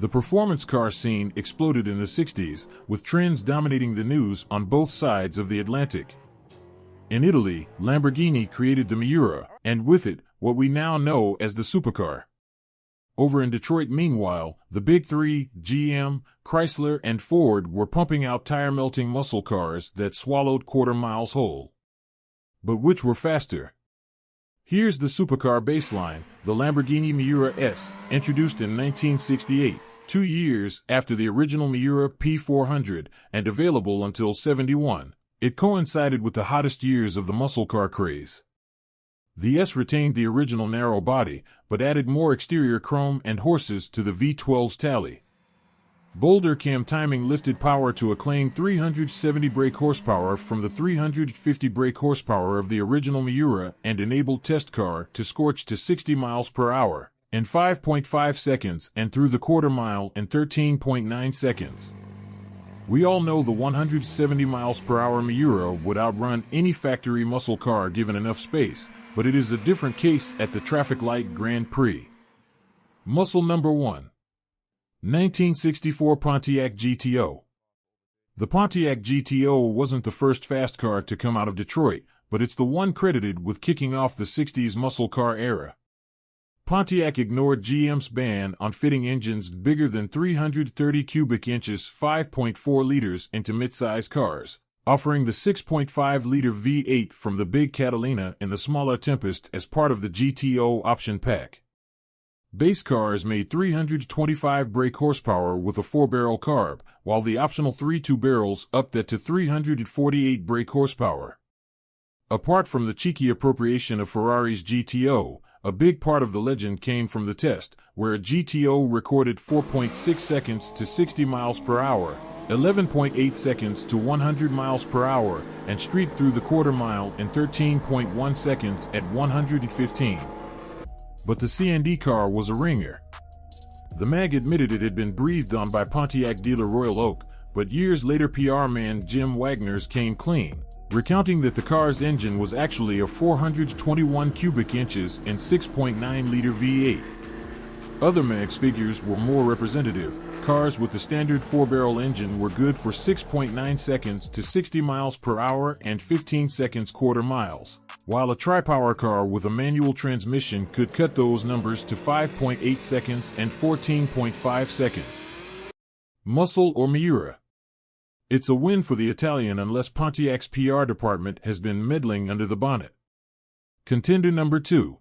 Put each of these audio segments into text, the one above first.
The performance car scene exploded in the 60s, with trends dominating the news on both sides of the Atlantic. In Italy, Lamborghini created the Miura, and with it, what we now know as the supercar. Over in Detroit, meanwhile, the big three, GM, Chrysler, and Ford, were pumping out tire-melting muscle cars that swallowed quarter miles whole. But which were faster? Here's the supercar baseline, the Lamborghini Miura S, introduced in 1968, 2 years after the original Miura P400, and available until '71. It coincided with the hottest years of the muscle car craze. The S retained the original narrow body, but added more exterior chrome and horses to the V12's tally. Boulder cam timing lifted power to a claimed 370 brake horsepower from the 350 brake horsepower of the original Miura and enabled test car to scorch to 60 miles per hour in 5.5 seconds and through the quarter mile in 13.9 seconds. We all know the 170 miles per hour Miura would outrun any factory muscle car given enough space, but it is a different case at the traffic light Grand Prix. Muscle number 1. 1964 Pontiac GTO. The Pontiac GTO wasn't the first fast car to come out of Detroit, but it's the one credited with kicking off the 60s muscle car era. Pontiac ignored GM's ban on fitting engines bigger than 330 cubic inches 5.4 liters into midsize cars, offering the 6.5-liter V8 from the big Catalina and the smaller Tempest as part of the GTO option pack. Base cars made 325 brake horsepower with a 4-barrel carb, while the optional 3 2-barrels upped that to 348 brake horsepower. Apart from the cheeky appropriation of Ferrari's GTO, a big part of the legend came from the test, where a GTO recorded 4.6 seconds to 60 miles per hour, 11.8 seconds to 100 miles per hour, and streaked through the quarter mile in 13.1 seconds at 115. But the C&D car was a ringer. The mag admitted it had been breathed on by Pontiac dealer Royal Oak, but years later PR man Jim Wagner's came clean, recounting that the car's engine was actually a 421 cubic inches and 6.9-liter V8. Other mags figures were more representative. Cars with the standard 4-barrel engine were good for 6.9 seconds to 60 miles per hour and 15 seconds quarter miles, while a tri-power car with a manual transmission could cut those numbers to 5.8 seconds and 14.5 seconds. Muscle or Miura? It's a win for the Italian unless Pontiac's PR department has been meddling under the bonnet. Contender number 2.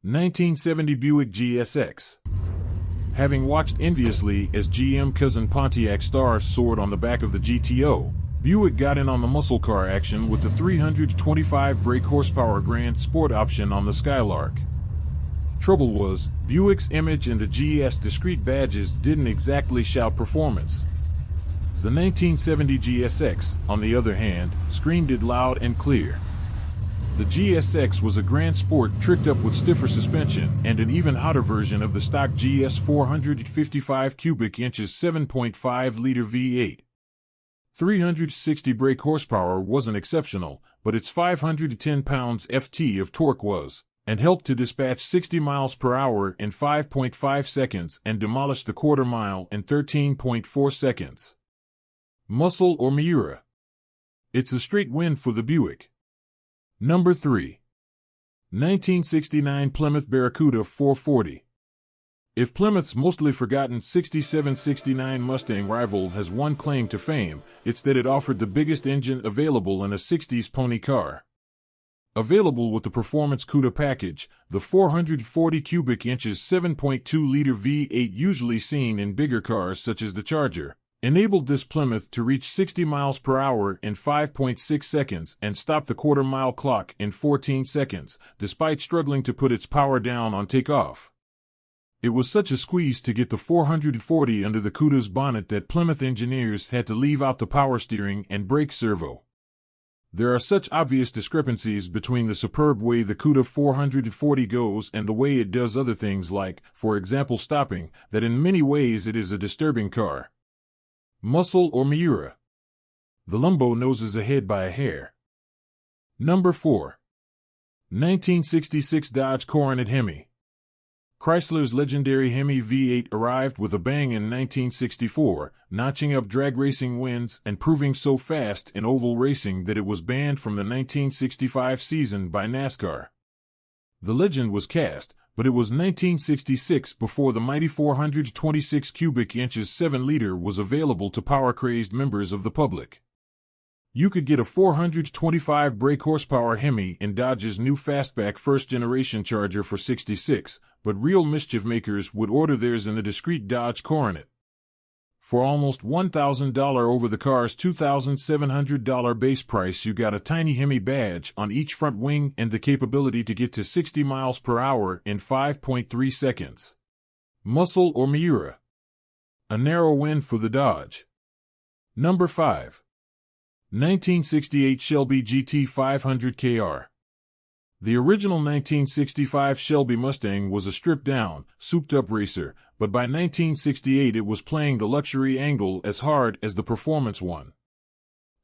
1970 Buick GSX. Having watched enviously as GM cousin Pontiac stars soared on the back of the GTO, Buick got in on the muscle car action with the 325 brake horsepower Grand Sport option on the Skylark. Trouble was, Buick's image and the GS discrete badges didn't exactly shout performance. The 1970 GSX, on the other hand, screamed it loud and clear. The GSX was a Grand Sport tricked up with stiffer suspension and an even hotter version of the stock GS 455 cubic inches 7.5-liter V8. 360 brake horsepower wasn't exceptional, but its 510 pounds-ft of torque was, and helped to dispatch 60 miles per hour in 5.5 seconds and demolish the quarter mile in 13.4 seconds. Muscle or Miura? It's a straight win for the Buick. Number 3. 1969 Plymouth Barracuda 440. If Plymouth's mostly forgotten 67-69 Mustang rival has one claim to fame, it's that it offered the biggest engine available in a 60s pony car. Available with the Performance CUDA package, the 440 cubic inches 7.2-liter V8 usually seen in bigger cars such as the Charger, enabled this Plymouth to reach 60 miles per hour in 5.6 seconds and stop the quarter-mile clock in 14 seconds, despite struggling to put its power down on takeoff. It was such a squeeze to get the 440 under the CUDA's bonnet that Plymouth engineers had to leave out the power steering and brake servo. There are such obvious discrepancies between the superb way the CUDA 440 goes and the way it does other things like, for example, stopping, that in many ways it is a disturbing car. Muscle or Miura? The Lambo noses ahead by a hair. Number 4. 1966 Dodge Coronet Hemi. Chrysler's legendary Hemi V8 arrived with a bang in 1964, notching up drag racing wins and proving so fast in oval racing that it was banned from the 1965 season by NASCAR. The legend was cast, but it was 1966 before the mighty 426 cubic inches 7-liter was available to power-crazed members of the public. You could get a 425 brake horsepower Hemi in Dodge's new fastback first-generation Charger for $66, but real mischief makers would order theirs in the discreet Dodge Coronet. For almost $1,000 over the car's $2,700 base price, you got a tiny Hemi badge on each front wing and the capability to get to 60 miles per hour in 5.3 seconds. Muscle or Miura? A narrow win for the Dodge. Number 5. 1968 Shelby GT 500 KR. The original 1965 Shelby Mustang was a stripped-down, souped-up racer, but by 1968 it was playing the luxury angle as hard as the performance one.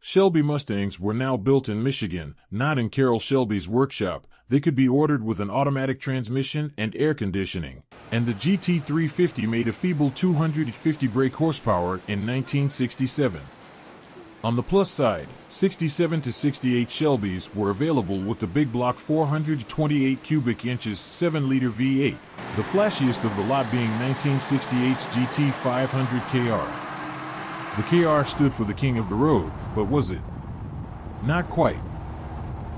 Shelby Mustangs were now built in Michigan, not in Carroll Shelby's workshop. They could be ordered with an automatic transmission and air conditioning, and the GT 350 made a feeble 250 brake horsepower in 1967. On the plus side, 67 to 68 Shelbys were available with the big block 428 cubic inches 7-liter V8, the flashiest of the lot being 1968's GT 500 KR. The KR stood for the king of the road, but was it? Not quite.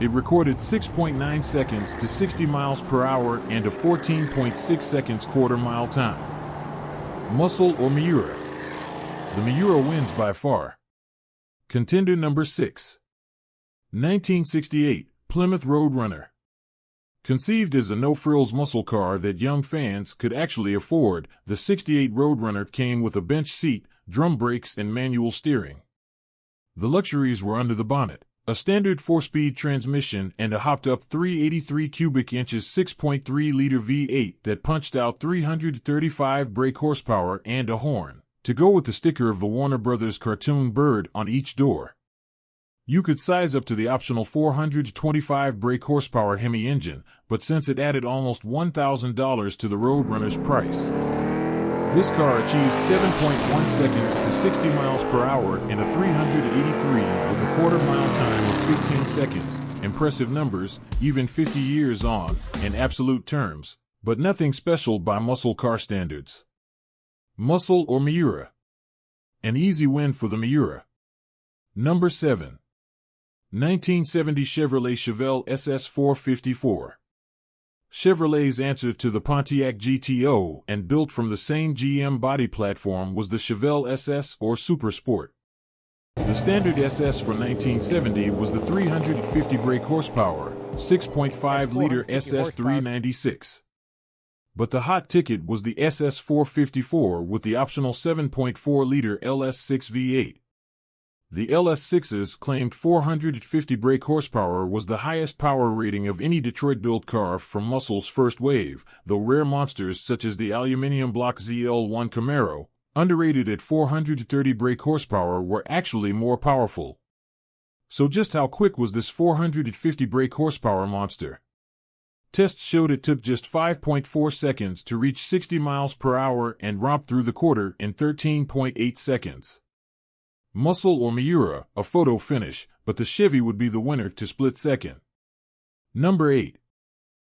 It recorded 6.9 seconds to 60 miles per hour and a 14.6 seconds quarter-mile time. Muscle or Miura? The Miura wins by far. Contender number 6. 1968 Plymouth Roadrunner. Conceived as a no-frills muscle car that young fans could actually afford, the 68 Roadrunner came with a bench seat, drum brakes, and manual steering. The luxuries were under the bonnet: a standard 4-speed transmission and a hopped-up 383 cubic inches 6.3-liter V8 that punched out 335 brake horsepower and a horn, to go with the sticker of the Warner Brothers cartoon bird on each door. You could size up to the optional 425 brake horsepower Hemi engine, but since it added almost $1,000 to the Roadrunner's price, this car achieved 7.1 seconds to 60 miles per hour in a 383 with a quarter-mile time of 15 seconds. Impressive numbers, even 50 years on, in absolute terms, but nothing special by muscle car standards. Muscle or Miura? An easy win for the Miura. Number 7. 1970 Chevrolet Chevelle SS 454. Chevrolet's answer to the Pontiac GTO, and built from the same GM body platform, was the Chevelle SS or Super Sport. The standard SS for 1970 was the 350 brake horsepower, 6.5-liter SS 396. But the hot ticket was the SS 454 with the optional 7.4-liter LS6 V8. The LS6's claimed 450 brake horsepower was the highest power rating of any Detroit-built car from Muscle's first wave, though rare monsters such as the aluminum block ZL1 Camaro, underrated at 430 brake horsepower, were actually more powerful. So just how quick was this 450 brake horsepower monster? Tests showed it took just 5.4 seconds to reach 60 miles per hour and romp through the quarter in 13.8 seconds. Muscle or Miura? A photo finish, but the Chevy would be the winner to split second. Number 8.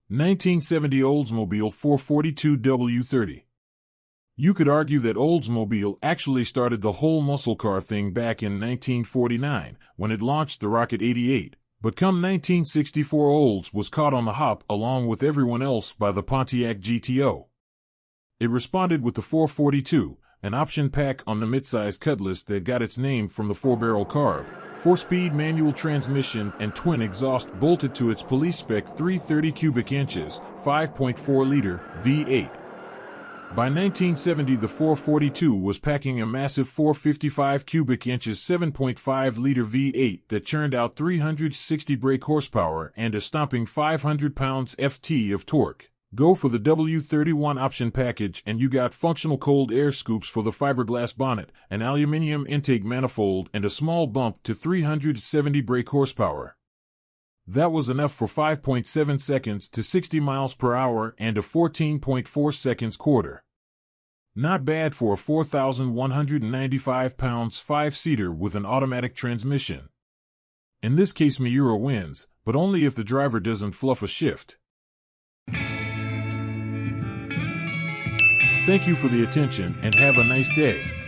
1970 Oldsmobile 442 W30. You could argue that Oldsmobile actually started the whole muscle car thing back in 1949 when it launched the Rocket 88. But come 1964, Olds was caught on the hop along with everyone else by the Pontiac GTO. It responded with the 442, an option pack on the midsize Cutlass that got its name from the 4-barrel carb, 4-speed manual transmission and twin exhaust bolted to its police spec 330 cubic inches, 5.4-liter V8. By 1970, the 442 was packing a massive 455 cubic inches 7.5-liter V8 that churned out 360 brake horsepower and a stomping 500 pounds-ft of torque. Go for the W31 option package and you got functional cold air scoops for the fiberglass bonnet, an aluminum intake manifold, and a small bump to 370 brake horsepower. That was enough for 5.7 seconds to 60 miles per hour and a 14.4 seconds quarter. Not bad for a 4,195 pounds 5-seater with an automatic transmission. In this case, Miura wins, but only if the driver doesn't fluff a shift. Thank you for the attention and have a nice day.